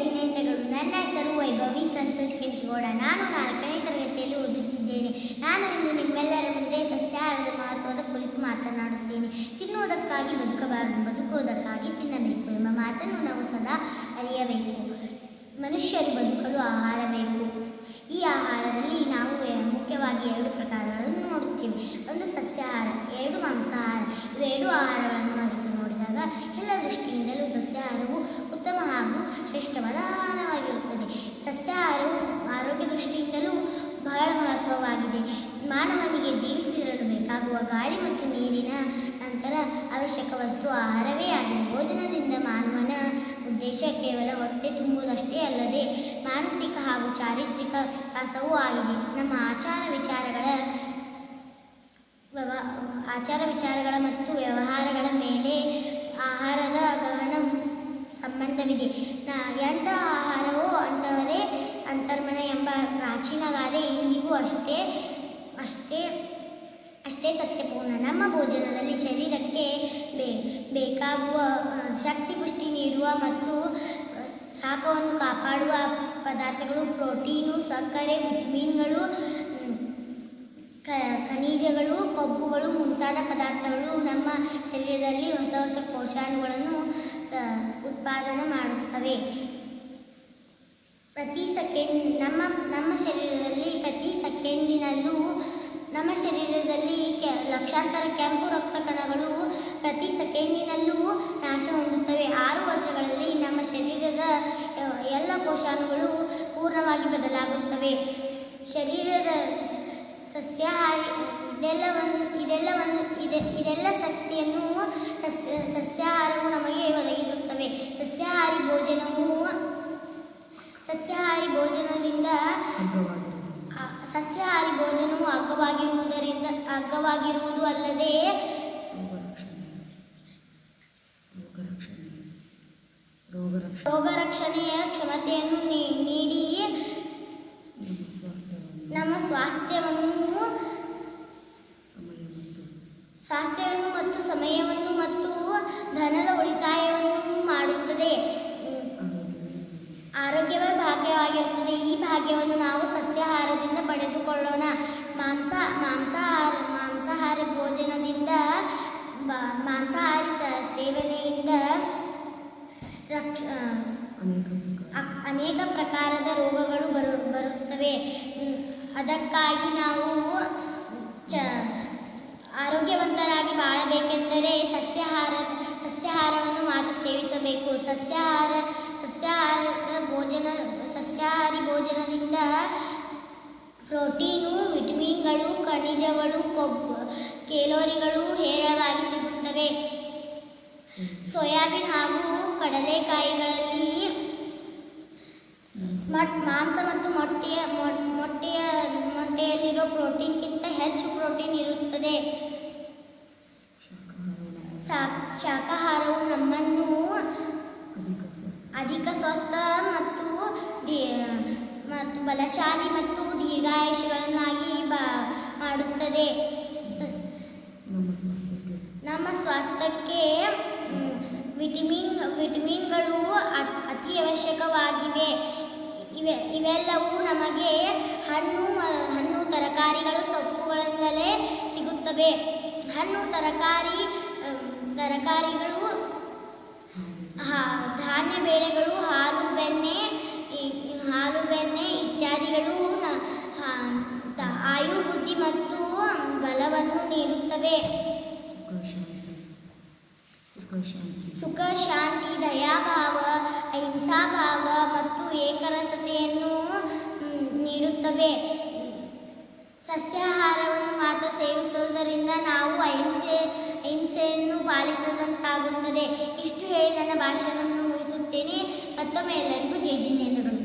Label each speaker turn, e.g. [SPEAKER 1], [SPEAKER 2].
[SPEAKER 1] ಜಿನೇಂದ್ರಗಳು. ನನ್ನ ಹೆಸರು ವೈಭವಿ ಸಂತೋಷ್ ಕೆಂಚಗೌಡ. ನಾನು 4ನೇ ತರಗತಿಯಲ್ಲಿ ಓದುತ್ತಿದ್ದೇನೆ. ನಾನು ಇಂದು ನಿಮ್ಮೆಲ್ಲರ ಮುಂದೆ ಸಸ್ಯಾಹಾರದ ಮಹತ್ವದ ಕುರಿತು ಮಾತನಾಡುತ್ತೇನೆ. ತಿನ್ನುವುದಕ್ಕಾಗಿ ಬದುಕಬಾರದು, ಬದುಕುವುದಕ್ಕಾಗಿ ತಿನ್ನಬೇಕು ಎಂಬ ಮಾತನ್ನು ನಾವು ಸದಾ ಅರಿಯಬೇಕು. ಮನುಷ್ಯರು ಬದುಕಲು ಆಹಾರ ಬೇಕು. ಈ ಆಹಾರದಲ್ಲಿ ನಾವು ಮುಖ್ಯವಾಗಿ 2 ಪ್ರಕಾರಗಳನ್ನು ನೋಡುತ್ತೇವೆ. ಒಂದು ಸಸ್ಯಾಹಾರ, 2 ಮಾಂಸಾಹಾರ. ಇವೆರಡು ಆಹಾರಗಳನ್ನು ಅರಿತು ನೋಡಿದಾಗ ಎಲ್ಲ ದೃಷ್ಟಿಯಿಂದಲೂ ಸಸ್ಯಾಹಾರವು ಉತ್ತಮ ಹಾಗೂ ಶ್ರೇಷ್ಠವಾದ ಆಹಾರವಾಗಿರುತ್ತದೆ. ಸಸ್ಯಾಹಾರವು ಆರೋಗ್ಯ ದೃಷ್ಟಿಯಿಂದಲೂ ಬಹಳ ಮಹತ್ವವಾಗಿದೆ. ಮಾನವನಿಗೆ ಜೀವಿಸಿರಲು ಬೇಕಾಗುವ ಗಾಳಿ ಮತ್ತು ನೀರಿನ ನಂತರ ಅವಶ್ಯಕ ವಸ್ತು ಆಹಾರವೇ ಆಗಿದೆ. ಭೋಜನದಿಂದ ಮಾನವನ ಉದ್ದೇಶ ಕೇವಲ ಹೊಟ್ಟೆ ತುಂಬುವುದಷ್ಟೇ ಅಲ್ಲದೆ ಮಾನಸಿಕ ಹಾಗೂ ಚಾರಿತ್ರಿಕ ವಿಕಾಸವೂ ಆಗಿದೆ. ನಮ್ಮ ಆಚಾರ ವಿಚಾರಗಳ ಮತ್ತು ವ್ಯವಹಾರಗಳ ಮೇಲೆ ಆಹಾರದ ಗಹನ ಸಂಬಂಧವಿದೆ. ಎಂಥ ಆಹಾರವೋ ಅಂಥವರೇ ಅಂತರ್ಮನ ಎಂಬ ಪ್ರಾಚೀನ ಗಾದೆ ಇಂದಿಗೂ ಅಷ್ಟೇ ಸತ್ಯಪೂರ್ಣ. ನಮ್ಮ ಭೋಜನದಲ್ಲಿ ಶರೀರಕ್ಕೆ ಬೇಕಾಗುವ ಶಕ್ತಿ ಪುಷ್ಟಿ ನೀಡುವ ಮತ್ತು ಶಾಖವನ್ನು ಕಾಪಾಡುವ ಪದಾರ್ಥಗಳು ಪ್ರೋಟೀನು, ಸಕ್ಕರೆ, ವಿಟಮಿನ್ಗಳು, ಖನಿಜಗಳು, ಕೊಬ್ಬುಗಳು ಮುಂತಾದ ಪದಾರ್ಥಗಳು ನಮ್ಮ ಶರೀರದಲ್ಲಿ ಹೊಸ ಹೊಸ ಕೋಶಾಣುಗಳನ್ನು ಉತ್ಪಾದನೆ ಮಾಡುತ್ತವೆ. ನಮ್ಮ ಶರೀರದಲ್ಲಿ ಪ್ರತಿ ಸೆಕೆಂಡಿನಲ್ಲೂ ಲಕ್ಷಾಂತರ ಕೆಂಪು ರಕ್ತ ಕಣಗಳು ಪ್ರತಿ ಸೆಕೆಂಡಿನಲ್ಲೂ ನಾಶ ಹೊಂದುತ್ತವೆ. 6 ವರ್ಷಗಳಲ್ಲಿ ನಮ್ಮ ಶರೀರದ ಎಲ್ಲ ಕೋಶಾಣುಗಳು ಪೂರ್ಣವಾಗಿ ಬದಲಾಗುತ್ತವೆ. ಶರೀರದ ಸಸ್ಯಾಹಾರಿ ಇದೆಲ್ಲ ಶಕ್ತಿಯನ್ನು ಸಸ್ಯಾಹಾರವು ನಮಗೆ ಒದಗಿಸುತ್ತವೆ. ಸಸ್ಯಾಹಾರಿ ಭೋಜನವು ಅಗ್ಗವಾಗಿರುವುದು ಅಲ್ಲದೆ ರೋಗ ರಕ್ಷಣೆಯ ಕ್ಷಮತೆಯನ್ನು ನೀಡಿ ನಮ್ಮ ಸ್ವಾಸ್ಥ್ಯವನ್ನು ಮತ್ತು ಸಮಯವನ್ನು ಮತ್ತು ಧನದ ಉಳಿತಾಯವನ್ನು ಮಾಡುತ್ತದೆ. ಆರೋಗ್ಯವೇ ಭಾಗ್ಯವಾಗಿರುತ್ತದೆ. ಈ ಭಾಗ್ಯವನ್ನು ನಾವು ಸಸ್ಯಾಹಾರದಿಂದ ಪಡೆದುಕೊಳ್ಳೋಣ. ಮಾಂಸಾಹಾರಿ ಭೋಜನದಿಂದ ಮಾಂಸಾಹಾರಿ ಸೇವನೆಯಿಂದ ಅನೇಕ ಪ್ರಕಾರದ ರೋಗಗಳು ಬರುತ್ತವೆ. ಅದಕ್ಕಾಗಿ ನಾವು ಆರೋಗ್ಯವಂತರಾಗಿ ಬಾಳಬೇಕೆಂದರೆ ಸಸ್ಯಾಹಾರವನ್ನು ಮಾತ್ರ ಸೇವಿಸಬೇಕು. ಸಸ್ಯಾಹಾರಿ ಭೋಜನದಿಂದ ಪ್ರೋಟೀನು, ವಿಟಮಿನ್ಗಳು, ಖನಿಜಗಳು, ಕೊಬ್ಬು, ಕ್ಯಾಲೋರಿಗಳು ಹೇರಳವಾಗಿ ಸಿಗುತ್ತವೆ. ಸೋಯಾಬೀನ್ ಹಾಗೂ ಕಡಲೆಕಾಯಿಗಳಲ್ಲಿ ಮಾಂಸ ಮತ್ತು ಮೊಟ್ಟೆಯಲ್ಲಿರೋ ಪ್ರೋಟೀನ್ಗಿಂತ ಹೆಚ್ಚು ಪ್ರೋಟೀನ್ ಇರುತ್ತದೆ. ಶಾಕಾಹಾರವು ನಮ್ಮನ್ನು ಅಧಿಕ ಸ್ವಸ್ಥ ಮತ್ತು ಬಲಶಾಲಿ ಮತ್ತು ದೀರ್ಘಾಯುಷಿಗಳನ್ನಾಗಿ ಮಾಡುತ್ತದೆ. ನಮ್ಮ ಸ್ವಾಸ್ಥ್ಯಕ್ಕೆ ವಿಟಮಿನ್ಗಳು ಅತಿ ಅವಶ್ಯಕವಾಗಿವೆ. ಇವೆಲ್ಲವೂ ನಮಗೆ ಹಣ್ಣು ತರಕಾರಿಗಳು, ಸೊಪ್ಪುಗಳಿಂದಲೇ ಸಿಗುತ್ತವೆ. ಹಣ್ಣು ತರಕಾರಿಗಳು, ಧಾನ್ಯ ಬೇಳೆಗಳು, ಹಾಲು ಬೆಣ್ಣೆ ಇತ್ಯಾದಿಗಳು ಆಯು, ಬುದ್ಧಿ ಮತ್ತು ಬಲವನ್ನು ನೀಡುತ್ತವೆ. ಸುಖ, ಶಾಂತಿ, ದಯಾಭಾವ, ಅಹಿಂಸಾಭಾವ ಮತ್ತು ಏಕರಸತೆಯನ್ನು ನೀಡುತ್ತವೆ. ಸಸ್ಯಾಹಾರವನ್ನು ಮಾತ್ರ ಸೇವಿಸುವುದರಿಂದ ನಾವು ಅಹಿಂಸೆಯನ್ನು ಪಾಲಿಸಿದಂತಾಗುತ್ತದೆ. ಇಷ್ಟು ಹೇಳಿ ನನ್ನ ಭಾಷಣವನ್ನು ಮುಗಿಸುತ್ತೇನೆ. ಮತ್ತೊಮ್ಮೆ ಎಲ್ಲರಿಗೂ ಜೈ ಜಿನೇಂದ್ರಗಳು.